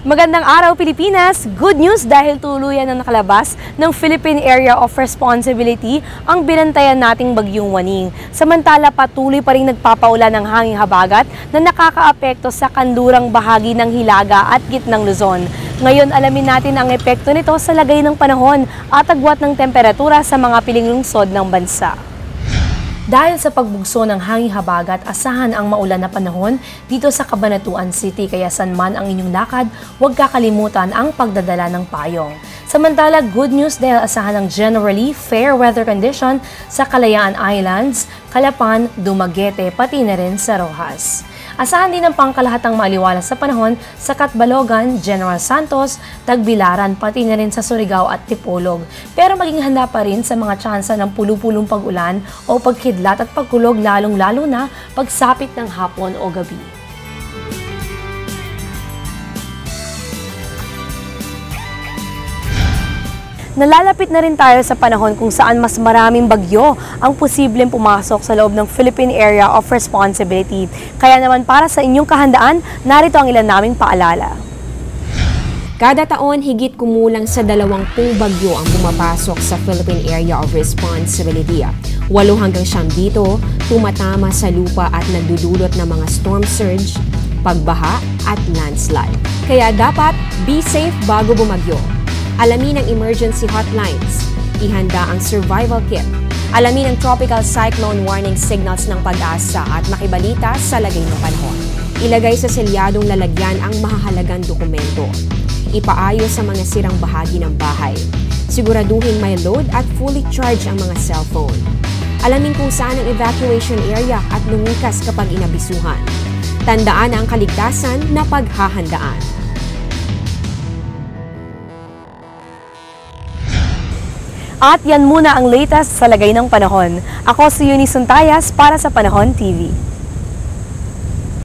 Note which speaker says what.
Speaker 1: Magandang araw Pilipinas! Good news dahil tuluyan na nakalabas ng Philippine Area of Responsibility ang binantayan nating Bagyong Waning. Samantala patuloy pa rin nagpapaulan ng hanging habagat na nakakaapekto sa kanlurang bahagi ng Hilaga at gitnang Luzon. Ngayon alamin natin ang epekto nito sa lagay ng panahon at agwat ng temperatura sa mga piling lungsod ng bansa. Dahil sa pagbugso ng hanging habagat, asahan ang maulan na panahon dito sa Cabanatuan City. Kaya saan man ang inyong lakad, huwag kakalimutan ang pagdadala ng payong. Samantala, good news dahil asahan ng generally fair weather condition sa Kalayaan Islands, Calapan, Dumaguete, pati na rin sa Rojas. Asahan din ang pangkalahatang maaliwalas sa panahon sa Catbalogan, General Santos, Tagbilaran, pati na rin sa Surigao at Tipolog. Pero maging handa pa rin sa mga tsansa ng pulu-pulong pag-ulan o pagkidlat at pagkulog lalong-lalo na pagsapit ng hapon o gabi. Nalalapit na rin tayo sa panahon kung saan mas maraming bagyo ang posibleng pumasok sa loob ng Philippine Area of Responsibility. Kaya naman para sa inyong kahandaan, narito ang ilan naming paalala.
Speaker 2: Kada taon, higit kumulang sa 20 bagyo ang pumapasok sa Philippine Area of Responsibility. 8 hanggang 9 dito, tumatama sa lupa at nagdudulot ng mga storm surge, pagbaha at landslide. Kaya dapat be safe bago bumagyo. Alamin ang emergency hotlines. Ihanda ang survival kit. Alamin ang tropical cyclone warning signals ng Pag-asa at makibalita sa lagay ng panahon. Ilagay sa selyadong lalagyan ang mahahalagang dokumento. Ipaayos sa mga sirang bahagi ng bahay. Siguraduhin may load at fully charge ang mga cellphone. Alamin kung saan ang evacuation area at lumikas kapag inabisuhan. Tandaan ang kaligtasan na paghahandaan.
Speaker 1: At yan muna ang latest sa lagay ng panahon. Ako si Eunice Suntayas para sa Panahon TV.